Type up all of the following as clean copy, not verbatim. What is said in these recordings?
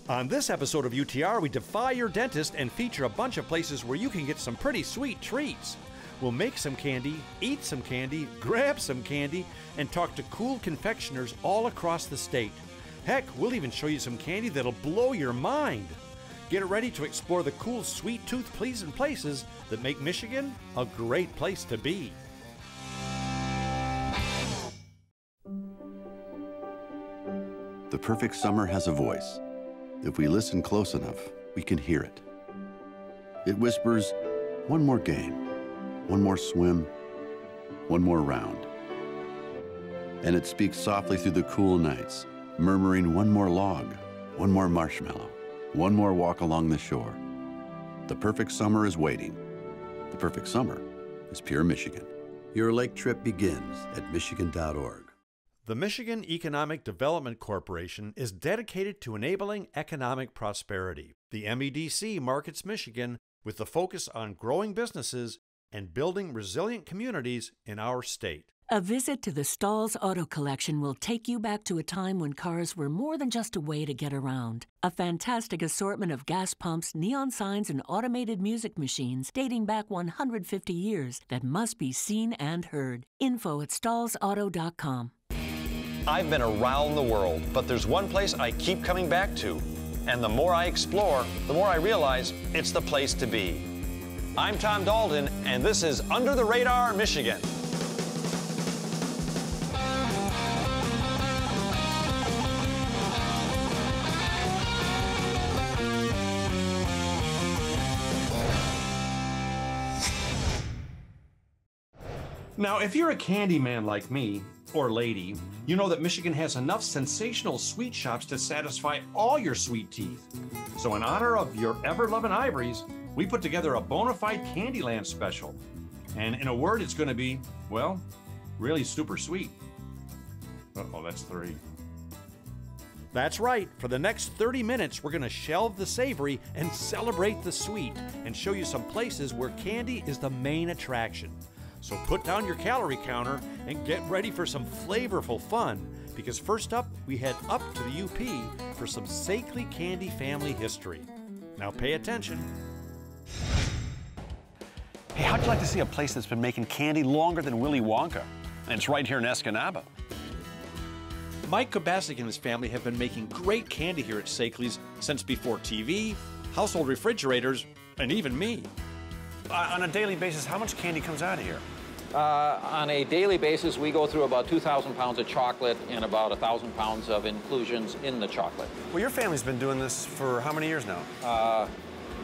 On this episode of UTR, we defy your dentist and feature a bunch of places where you can get some pretty sweet treats. We'll make some candy, eat some candy, grab some candy, and talk to cool confectioners all across the state. Heck, we'll even show you some candy that'll blow your mind. Get ready to explore the cool, sweet tooth pleasing places that make Michigan a great place to be. The perfect summer has a voice. If we listen close enough, we can hear it. It whispers, one more game, one more swim, one more round. And it speaks softly through the cool nights, murmuring one more log, one more marshmallow, one more walk along the shore. The perfect summer is waiting. The perfect summer is pure Michigan. Your lake trip begins at michigan.org. The Michigan Economic Development Corporation is dedicated to enabling economic prosperity. The MEDC markets Michigan with the focus on growing businesses and building resilient communities in our state. A visit to the Stahl's Auto Collection will take you back to a time when cars were more than just a way to get around. A fantastic assortment of gas pumps, neon signs, and automated music machines dating back 150 years that must be seen and heard. Info at stahlsauto.com. I've been around the world, but there's one place I keep coming back to. And the more I explore, the more I realize it's the place to be. I'm Tom Dalton, and this is Under the Radar, Michigan. Now, if you're a candy man like me, or lady, you know that Michigan has enough sensational sweet shops to satisfy all your sweet teeth. So in honor of your ever-loving ivories, we put together a bona fide Candyland special. And in a word, it's going to be, well, really super sweet. Uh-oh, that's 3. That's right. For the next 30 minutes, we're going to shelve the savory and celebrate the sweet and show you some places where candy is the main attraction. So put down your calorie counter and get ready for some flavorful fun, because first up, we head up to the UP for some Sakely Candy family history. Now pay attention. Hey, how'd you like to see a place that's been making candy longer than Willy Wonka? And it's right here in Escanaba. Mike Kubasik and his family have been making great candy here at Sakely's since before TV, household refrigerators, and even me. On a daily basis, how much candy comes out of here? On a daily basis, we go through about 2,000 pounds of chocolate and about 1,000 pounds of inclusions in the chocolate. Well, your family's been doing this for how many years now?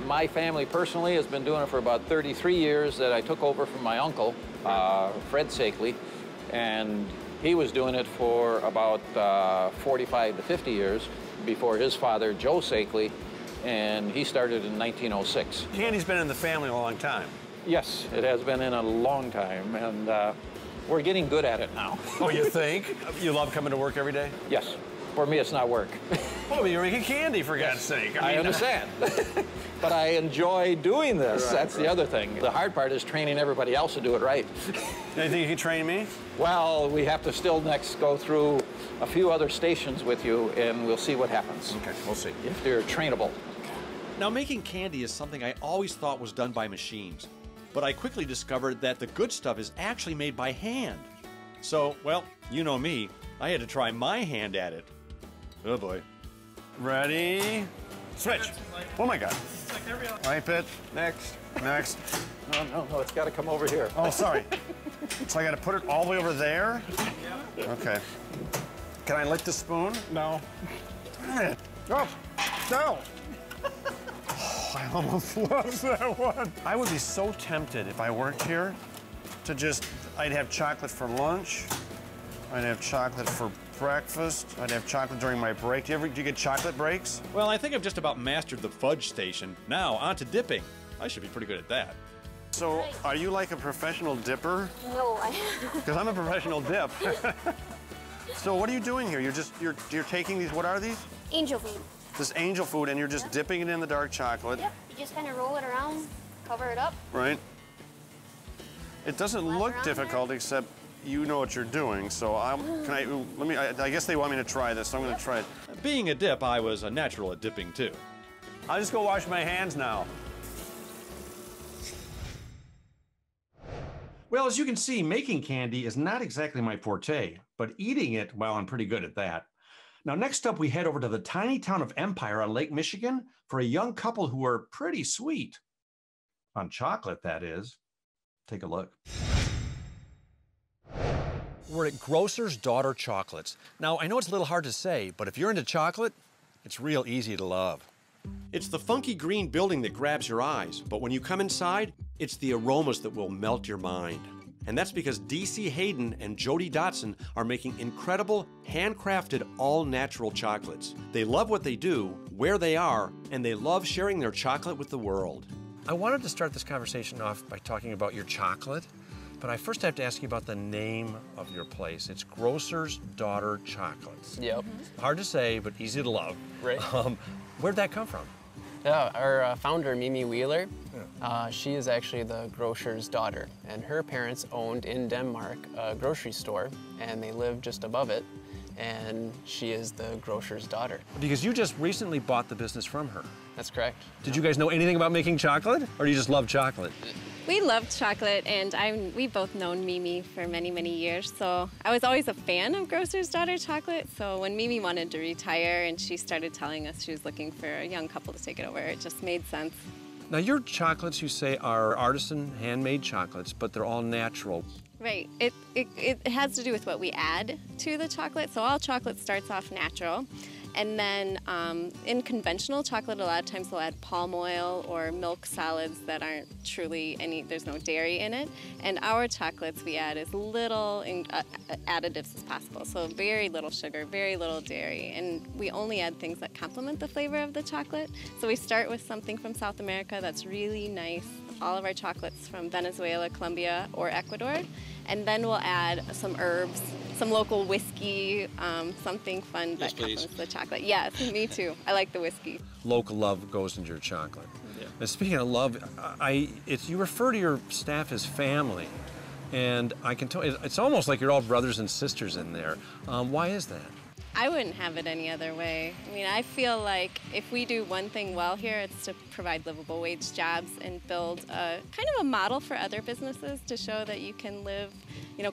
My family personally has been doing it for about 33 years that I took over from my uncle, Fred Sakely, and he was doing it for about 45 to 50 years before his father, Joe Sakely, and he started in 1906. Candy's been in the family a long time. Yes, it has been in a long time, and we're getting good at it now. Oh, you think? You love coming to work every day? Yes. For me, it's not work. Well, but you're making candy, for God's sake. I understand. But I enjoy doing this. That's the other thing. The hard part is training everybody else to do it right. You think you can train me? Well, we have to still next go through a few other stations with you, and we'll see what happens. Okay, we'll see. If they're trainable. Now, making candy is something I always thought was done by machines, but I quickly discovered that the good stuff is actually made by hand. So, well, you know me, I had to try my hand at it. Oh boy. Ready? Switch. Oh my God. Right bit. Next. Next. No, it's got to come over here. Oh, sorry. So I got to put it all the way over there? Yeah. Okay. Can I lick the spoon? No. Oh, no. I almost lost that one. I would be so tempted if I worked here to just, I'd have chocolate for lunch, I'd have chocolate for breakfast, I'd have chocolate during my break. Do you get chocolate breaks? Well, I think I've just about mastered the fudge station. Now, on to dipping. I should be pretty good at that. So, are you like a professional dipper? No, Because I'm a professional dip. So what are you doing here? You're taking these, what are these? Angel food. This angel food, and you're just dipping it in the dark chocolate. Yep, you just kind of roll it around, cover it up. Right. It doesn't look difficult, except you know what you're doing. So I guess they want me to try this, so I'm going to try it. being a dip, I was a natural at dipping too. I'll just go wash my hands now. Well, as you can see, making candy is not exactly my forte, but eating it, well, I'm pretty good at that. Now, next up, we head over to the tiny town of Empire on Lake Michigan for a young couple who are pretty sweet. On chocolate, that is. Take a look. We're at Grocer's Daughter Chocolates. Now, I know it's a little hard to say, but if you're into chocolate, it's real easy to love. It's the funky green building that grabs your eyes, but when you come inside, it's the aromas that will melt your mind. And that's because DC Hayden and Jody Dotson are making incredible, handcrafted, all-natural chocolates. They love what they do, where they are, and they love sharing their chocolate with the world. I wanted to start this conversation off by talking about your chocolate, but I first have to ask you about the name of your place. It's Grocer's Daughter Chocolates. Yep. Hard to say, but easy to love. Right. Where'd that come from? Yeah, our founder, Mimi Wheeler, she is actually the grocer's daughter, and her parents owned in Denmark a grocery store, and they lived just above it, and she is the grocer's daughter. Because you just recently bought the business from her. That's correct. Did you guys know anything about making chocolate, or do you just love chocolate? We loved chocolate, and we've both known Mimi for many, many years, so I was always a fan of Grocer's Daughter Chocolate, so when Mimi wanted to retire and she started telling us she was looking for a young couple to take it over, it just made sense. Now, your chocolates, you say, are artisan, handmade chocolates, but they're all natural. Right. It has to do with what we add to the chocolate, so all chocolate starts off natural. And then in conventional chocolate, a lot of times they'll add palm oil or milk solids that aren't truly there's no dairy in it. And our chocolates, we add as little additives as possible. So very little sugar, very little dairy. And we only add things that complement the flavor of the chocolate. So we start with something from South America that's really nice. All of our chocolates from Venezuela, Colombia, or Ecuador. And then we'll add some herbs, some local whiskey, something fun that complements the chocolate. Yes, me too. I like the whiskey. Local love goes into your chocolate. Yeah. And speaking of love, you refer to your staff as family, and I can tell it's almost like you're all brothers and sisters in there. Why is that? I wouldn't have it any other way. I mean, I feel like if we do one thing well here, it's to provide livable wage jobs and build a kind of a model for other businesses to show that you can live,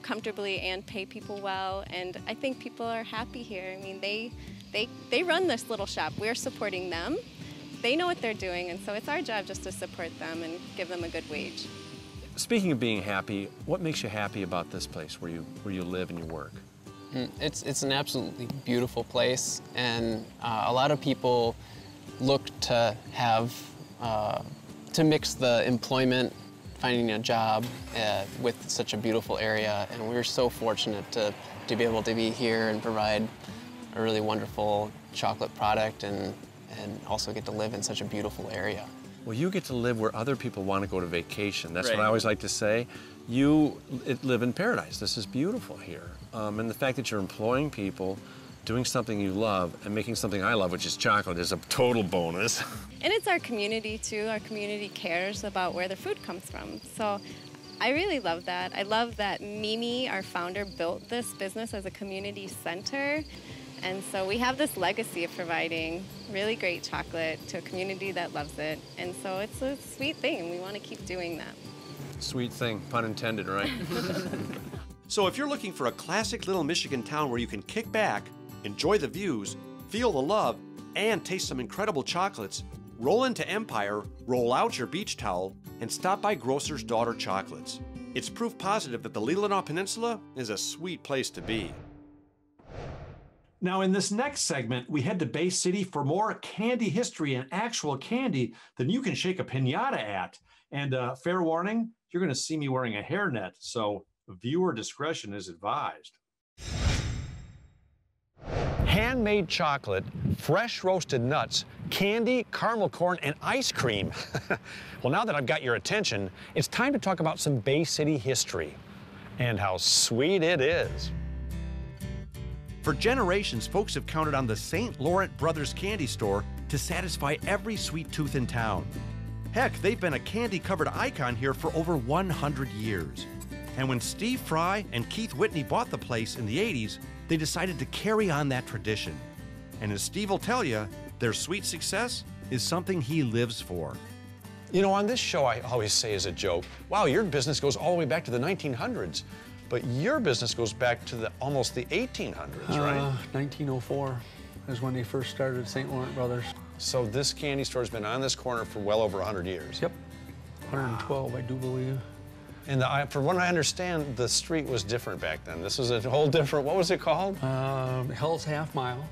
comfortably and pay people well. And I think people are happy here. I mean, they run this little shop. We're supporting them. They know what they're doing, and so it's our job just to support them and give them a good wage. Speaking of being happy, what makes you happy about this place where you live and you work? It's an absolutely beautiful place, and a lot of people look to have, to mix the employment, finding a job with such a beautiful area, and we're so fortunate to be able to be here and provide a really wonderful chocolate product and also get to live in such a beautiful area. Well, you get to live where other people want to go to vacation. That's Right. what I always like to say. You live in paradise. This is beautiful here. And the fact that you're employing people, doing something you love, and making something I love, which is chocolate, is a total bonus. And it's our community, too. Our community cares about where their food comes from. So I really love that. I love that Mimi, our founder, built this business as a community center. And so we have this legacy of providing really great chocolate to a community that loves it. And so it's a sweet thing, and we want to keep doing that. Sweet thing, pun intended, right? So if you're looking for a classic little Michigan town where you can kick back, enjoy the views, feel the love, and taste some incredible chocolates, roll into Empire, roll out your beach towel, and stop by Grocer's Daughter Chocolates. It's proof positive that the Leelanau Peninsula is a sweet place to be. Now, in this next segment, we head to Bay City for more candy history and actual candy than you can shake a piñata at. And fair warning, you're going to see me wearing a hairnet, so viewer discretion is advised. Handmade chocolate, fresh roasted nuts, candy, caramel corn, and ice cream. Well, now that I've got your attention, it's time to talk about some Bay City history and how sweet it is. For generations, folks have counted on the St. Laurent Brothers Candy Store to satisfy every sweet tooth in town. Heck, they've been a candy-covered icon here for over 100 years. And when Steve Fry and Keith Whitney bought the place in the 80s, they decided to carry on that tradition. And as Steve will tell you, their sweet success is something he lives for. You know, on this show, I always say as a joke, wow, your business goes all the way back to the 1900s. But your business goes back to almost the 1800s, right? 1904 is when they first started St. Laurent Brothers. So this candy store's been on this corner for well over 100 years. Yep, 112, I do believe. And from what I understand, the street was different back then. This was a whole different, what was it called? Hell's Half Mile,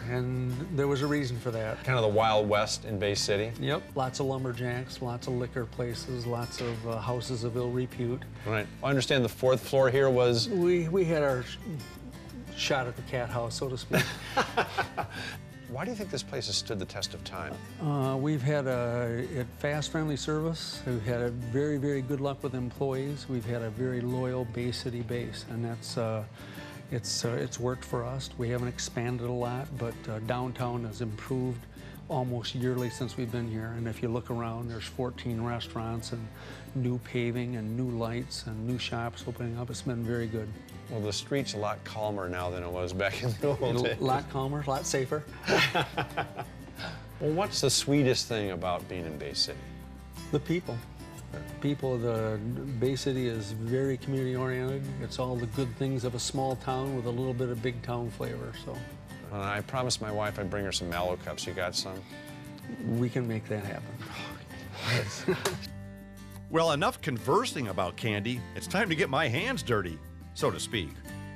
and there was a reason for that. Kind of the Wild West in Bay City? Yep, lots of lumberjacks, lots of liquor places, lots of houses of ill repute. Right. I understand the fourth floor here was? We had our shot at the cat house, so to speak. Why do you think this place has stood the test of time? We've had a fast, friendly service. We've had a very, very good luck with employees. We've had a very loyal Bay City base, and it's worked for us. We haven't expanded a lot, but downtown has improved almost yearly since we've been here. And if you look around, there's 14 restaurants and new paving and new lights and new shops opening up. It's been very good. Well, the street's a lot calmer now than it was back in the old days. A lot calmer, a lot safer. Well, what's the sweetest thing about being in Bay City? The people. The Bay City is very community-oriented. It's all the good things of a small town with a little bit of big town flavor, so. I promised my wife I'd bring her some Mallow cups. You got some? We can make that happen. Well, enough conversing about candy. It's time to get my hands dirty, so to speak.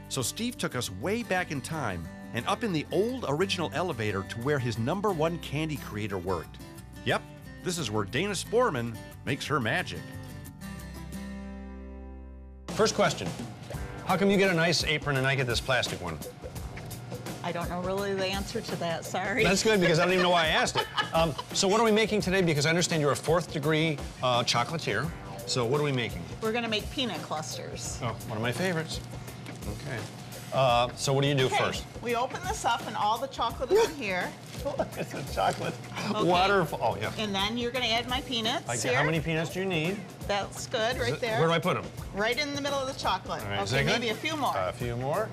So Steve took us way back in time and up in the old original elevator to where his #1 candy creator worked. Yep, this is where Dana Sporman makes her magic. First question. How come you get a nice apron and I get this plastic one? I don't know really the answer to that, sorry. That's good, because I don't even know why I asked it. So what are we making today? Because I understand you're a 4th degree chocolatier. So what are we making? We're gonna make peanut clusters. Oh, one of my favorites. Okay. So what do you do first? We open this up and all the chocolate is in here. It's a chocolate Okay. waterfall. Oh, yeah. And then you're gonna add my peanuts here. How many peanuts do you need? That's good, right there. Where do I put them? Right in the middle of the chocolate. All right, okay, is that good? maybe a few more. A few more?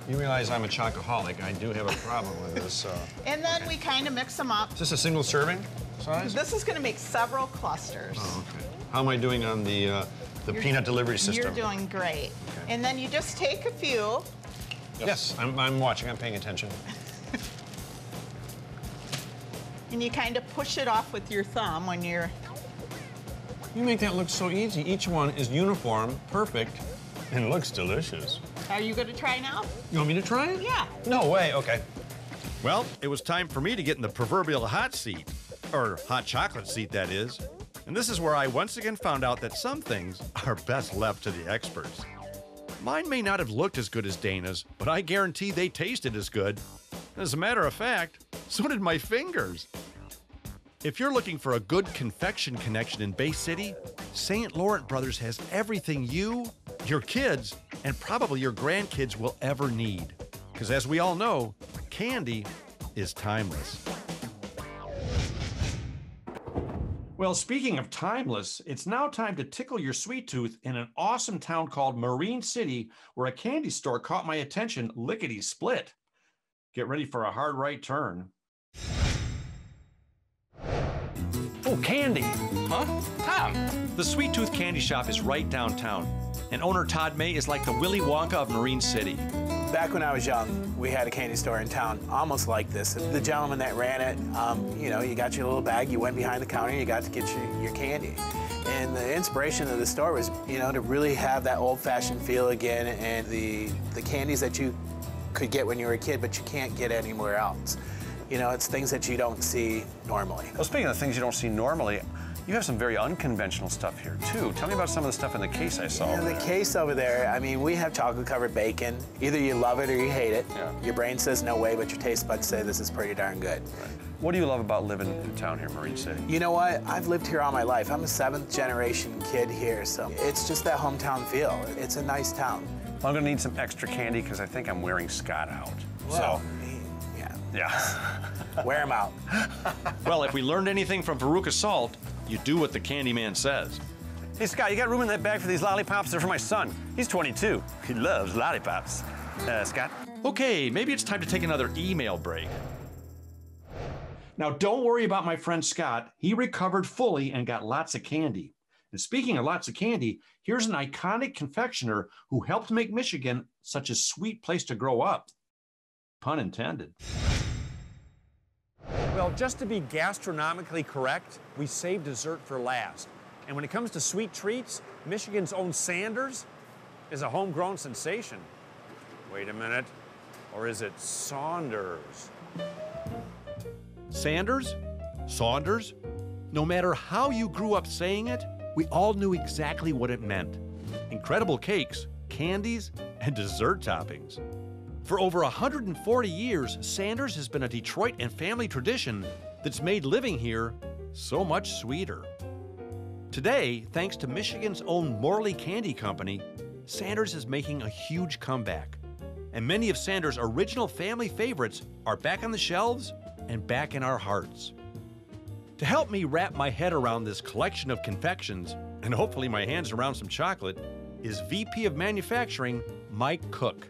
You realize I'm a chocoholic. I do have a problem with this. And then we kind of mix them up. Is this a single serving size? This is gonna make several clusters. Oh, okay. How am I doing on the peanut delivery system? You're doing great. Okay. And then you just take a few. Yes, I'm watching. I'm paying attention. And you kind of push it off with your thumb when you're... You make that look so easy. Each one is uniform, perfect, and looks delicious. Are you gonna try now? You want me to try it? Yeah. No way, okay. Well, it was time for me to get in the proverbial hot seat, or hot chocolate seat, that is. And this is where I once again found out that some things are best left to the experts. Mine may not have looked as good as Dana's, but I guarantee they tasted as good. As a matter of fact, so did my fingers. If you're looking for a good confection connection in Bay City, St. Laurent Brothers has everything you, your kids, and probably your grandkids will ever need. Because as we all know, candy is timeless. Well, speaking of timeless, it's now time to tickle your sweet tooth in an awesome town called Marine City, where a candy store caught my attention lickety-split. Get ready for a hard right turn. Oh, candy. Huh? Tom. The Sweet Tooth Candy Shop is right downtown, and owner Todd May is like the Willy Wonka of Marine City. Back when I was young, we had a candy store in town, almost like this. The gentleman that ran it, you got your little bag, you went behind the counter, you got to get your candy. And the inspiration of the store was, to really have that old-fashioned feel again, and the candies that you could get when you were a kid, but you can't get anywhere else. It's things that you don't see normally. Well, speaking of things you don't see normally, you have some very unconventional stuff here, too. Tell me about some of the stuff in the case I saw. Yeah, the case over there, we have chocolate-covered bacon. Either you love it or you hate it. Yeah. Your brain says no way, but your taste buds say this is pretty darn good. Right. What do you love about living in town here, Marine City? You know what? I've lived here all my life. I'm a 7th-generation kid here, so it's just that hometown feel. It's a nice town. Well, I'm going to need some extra candy because I think I'm wearing Scott out. Well, yeah. Wear them out. Well, if we learned anything from Veruca Salt, you do what the candy man says. Hey, Scott, you got room in that bag for these lollipops? They're for my son. He's 22. He loves lollipops. Scott? Okay, maybe it's time to take another email break. Now, don't worry about my friend Scott. He recovered fully and got lots of candy. And speaking of lots of candy, here's an iconic confectioner who helped make Michigan such a sweet place to grow up. Pun intended. Well, just to be gastronomically correct, we save dessert for last. And when it comes to sweet treats, Michigan's own Sanders is a homegrown sensation. Wait a minute. Or is it Saunders? Sanders? Saunders? No matter how you grew up saying it, we all knew exactly what it meant. Incredible cakes, candies, and dessert toppings. For over 140 years, Sanders has been a Detroit and family tradition that's made living here so much sweeter. Today, thanks to Michigan's own Morley Candy Company, Sanders is making a huge comeback. And many of Sanders' original family favorites are back on the shelves and back in our hearts. To help me wrap my head around this collection of confections, and hopefully my hands around some chocolate, is VP of Manufacturing, Mike Cook.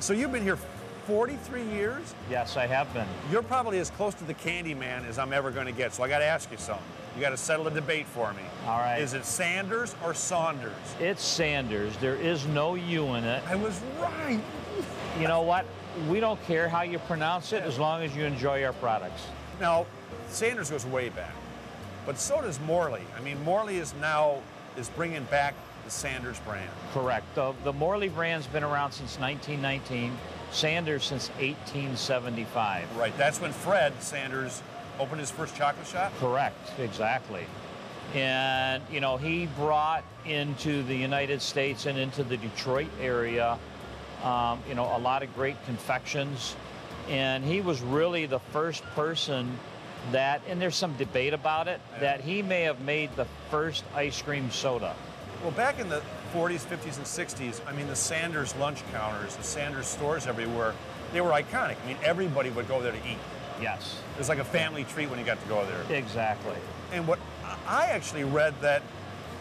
So you've been here 43 years? Yes, I have been. You're probably as close to the candy man as I'm ever going to get, so I got to ask you something. You got to settle a debate for me. All right. Is it Sanders or Saunders? It's Sanders. There is no U in it. I was right. You know what? We don't care how you pronounce it as long as you enjoy our products. Now, Sanders goes way back, but so does Morley. I mean, Morley is bringing back the Sanders brand. Correct. The Morley brand's been around since 1919, Sanders since 1875. Right, that's when Fred Sanders opened his first chocolate shop? Correct, exactly. And, you know, he brought into the United States and into the Detroit area, you know, a lot of great confections. And he was really the first person that, and there's some debate about it, that he may have made the first ice cream soda. Well, back in the 40s, 50s, and 60s, I mean, the Sanders lunch counters, the Sanders stores everywhere, they were iconic. I mean, everybody would go there to eat. Yes. It was like a family treat when you got to go there. Exactly. And what I actually read that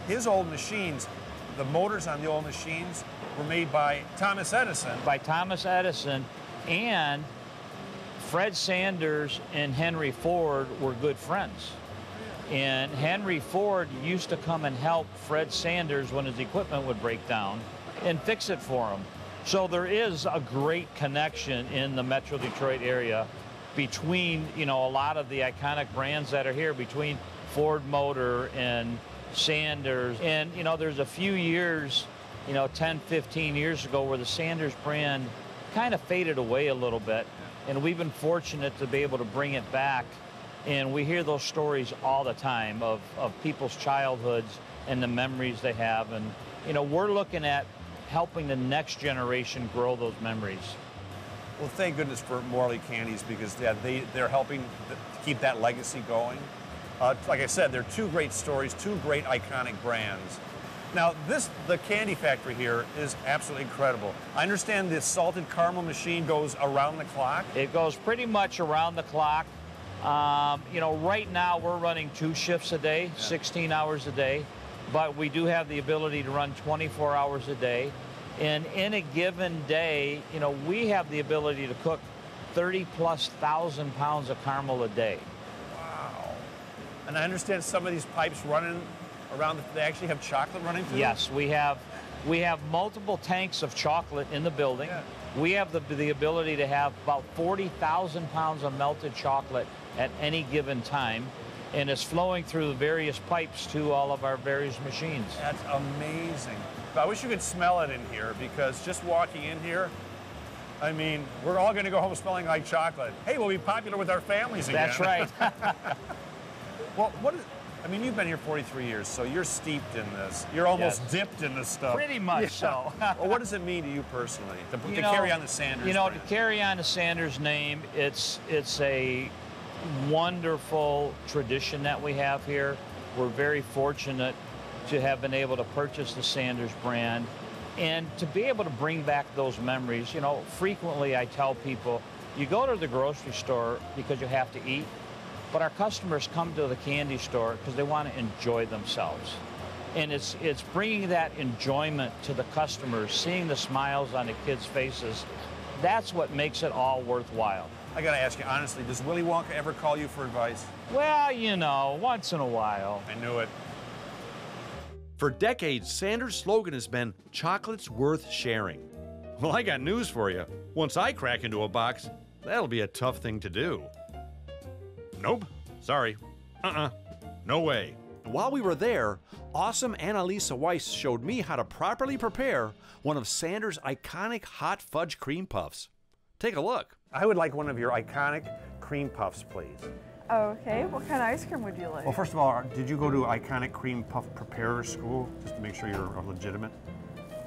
his old machines, the motors on the old machines, were made by Thomas Edison. By Thomas Edison, and Fred Sanders and Henry Ford were good friends. And Henry Ford used to come and help Fred Sanders when his equipment would break down and fix it for him. So there is a great connection in the Metro Detroit area between, you know, a lot of the iconic brands that are here, between Ford Motor and Sanders. And, you know, there's a few years, you know, 10, 15 years ago where the Sanders brand kind of faded away a little bit. And we've been fortunate to be able to bring it back. And we hear those stories all the time of people's childhoods and the memories they have. And, you know, we're looking at helping the next generation grow those memories. Well, thank goodness for Morley Candies, because they're helping to keep that legacy going. Like I said, they're two great stories, two great iconic brands. Now, the candy factory here is absolutely incredible. I understand the salted caramel machine goes around the clock. It goes pretty much around the clock. You know, right now we're running 2 shifts a day, 16 hours a day, but we do have the ability to run 24 hours a day. And in a given day, you know, we have the ability to cook 30,000+ pounds of caramel a day. Wow. And I understand some of these pipes running around, they actually have chocolate running through them? Yes, we have multiple tanks of chocolate in the building. Yeah. We have the ability to have about 40,000 pounds of melted chocolate at any given time, and it's flowing through the various pipes to all of our various machines. That's amazing. I wish you could smell it in here, because just walking in here, I mean, we're all going to go home smelling like chocolate. Hey, we'll be popular with our families again. That's right. Well, I mean, you've been here 43 years, so you're steeped in this. You're almost dipped in this stuff. Pretty much so. Well, what does it mean to you personally, to carry on the Sanders brand? To carry on the Sanders name, it's a wonderful tradition that we have here. We're very fortunate to have been able to purchase the Sanders brand and to be able to bring back those memories. You know, frequently I tell people, you go to the grocery store because you have to eat, but our customers come to the candy store because they want to enjoy themselves. And it's bringing that enjoyment to the customers, seeing the smiles on the kids' faces That's what makes it all worthwhile. I gotta ask you honestly, does Willy Wonka ever call you for advice? Well, you know, once in a while. I knew it. For decades, Sanders' slogan has been, chocolate's worth sharing. Well, I got news for you. Once I crack into a box, that'll be a tough thing to do. Nope. Sorry. No way. While we were there, awesome Annalisa Weiss showed me how to properly prepare one of Sanders' iconic hot fudge cream puffs. Take a look. I would like one of your iconic cream puffs, please. Okay, what kind of ice cream would you like? Well, first of all, did you go to Iconic Cream Puff Preparer School, just to make sure you're legitimate?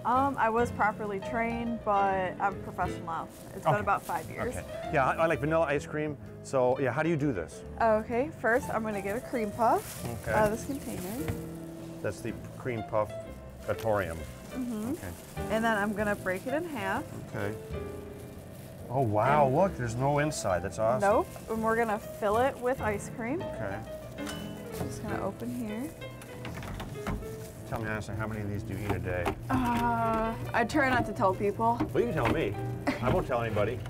I was properly trained, but I'm professional now. It's been about 5 years. Okay. Yeah, I like vanilla ice cream. So, yeah, how do you do this? Okay, first I'm gonna get a cream puff out of this container. That's the cream puff atorium. Okay. And then I'm gonna break it in half. Okay. Oh, wow, look, there's no inside. That's awesome. Nope, and we're gonna fill it with ice cream. Okay. I'm just gonna open here. Tell me honestly, how many of these do you eat a day? I try not to tell people. Well, you can tell me. I won't tell anybody.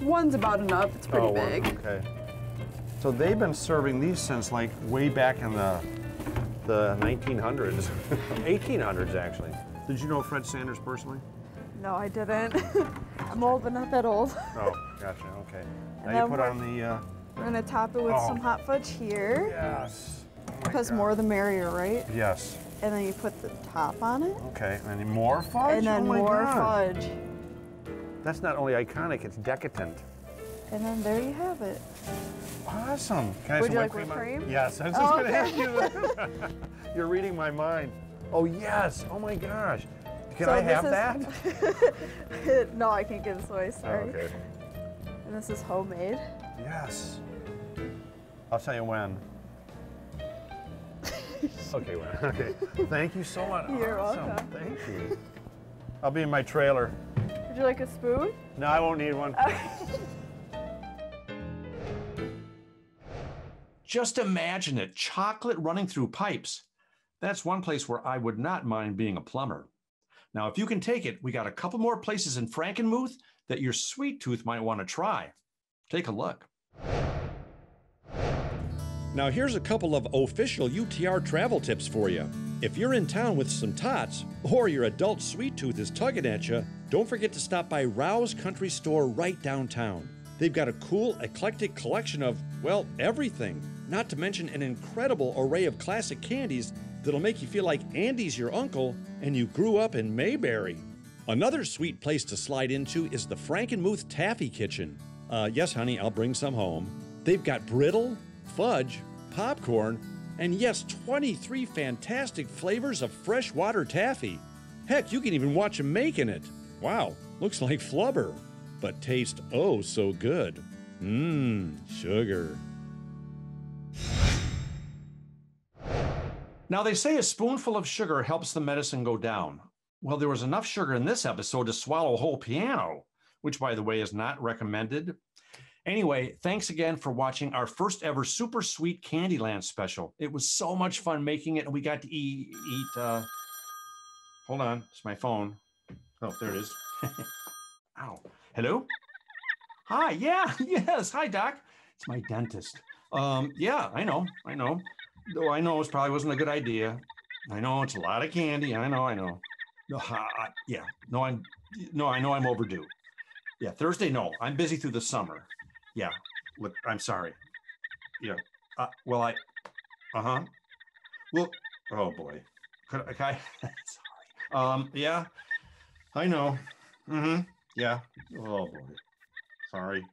One's about enough, it's pretty big. Okay. So they've been serving these since like way back in the 1900s, 1800s actually. Did you know Fred Sanders personally? No, I didn't. I'm old, but not that old. Oh, gotcha, okay. And Now you then put on the... we're gonna top it with some hot fudge here. Yes. Because more the merrier, right? Yes. And then you put the top on it. Okay, and then more fudge? And then more fudge. That's not only iconic, it's decadent. And then there you have it. Awesome. Can I have Would some you whipped like whipped cream? Yes, I was just going to ask you that. You're reading my mind. Oh, yes. Oh, my gosh. Can I have that? No, I can't give this away, sorry. Oh, okay. And this is homemade. Yes. I'll tell you when. Okay, when. Okay. Thank you so much. You're awesome. welcome. Thank you. I'll be in my trailer. Would you like a spoon? No, I won't need one. Just imagine it, chocolate running through pipes. That's one place where I would not mind being a plumber. Now, if you can take it, we got a couple more places in Frankenmuth that your sweet tooth might want to try. Take a look. Now here's a couple of official UTR travel tips for you. If you're in town with some tots, or your adult sweet tooth is tugging at you, don't forget to stop by Rouse Country Store right downtown. They've got a cool, eclectic collection of, well, everything. Not to mention an incredible array of classic candies that'll make you feel like Andy's your uncle and you grew up in Mayberry. Another sweet place to slide into is the Frankenmuth Taffy Kitchen. Yes, honey, I'll bring some home. They've got brittle, fudge, popcorn, and yes, 23 fantastic flavors of freshwater taffy. Heck, you can even watch them making it. Wow, looks like flubber, but tastes oh so good. Mmm, sugar. Now, they say a spoonful of sugar helps the medicine go down. Well, there was enough sugar in this episode to swallow a whole piano, which, by the way, is not recommended. Anyway, thanks again for watching our first ever Super Sweet Candyland special. It was so much fun making it, and we got to eat hold on, it's my phone. Oh, there it is. Ow. Hello? Hi, yeah, yes. Hi, Doc. It's my dentist. Yeah, I know. Though I know it probably wasn't a good idea. I know it's a lot of candy. I know. No, yeah. I know I'm overdue. Yeah, Thursday, no. I'm busy through the summer. Yeah, look, I'm sorry. Yeah, well, well, oh boy. Could I, sorry. Yeah, I know. Yeah, oh boy. Sorry.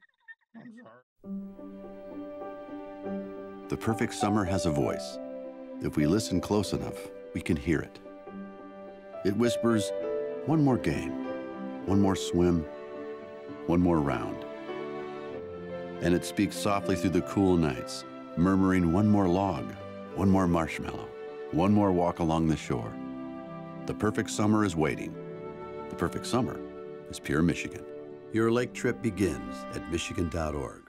I'm sorry. The perfect summer has a voice. If we listen close enough, we can hear it. It whispers, one more game, one more swim, one more round. And it speaks softly through the cool nights, murmuring one more log, one more marshmallow, one more walk along the shore. The perfect summer is waiting. The perfect summer is pure Michigan. Your lake trip begins at michigan.org.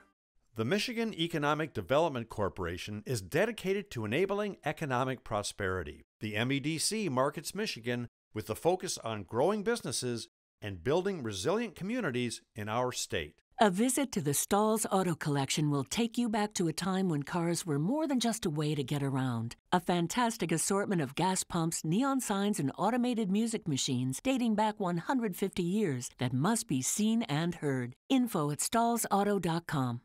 The Michigan Economic Development Corporation is dedicated to enabling economic prosperity. The MEDC markets Michigan with the focus on growing businesses, and building resilient communities in our state. A visit to the Stalls Auto Collection will take you back to a time when cars were more than just a way to get around. A fantastic assortment of gas pumps, neon signs, and automated music machines dating back 150 years that must be seen and heard. Info at stallsauto.com.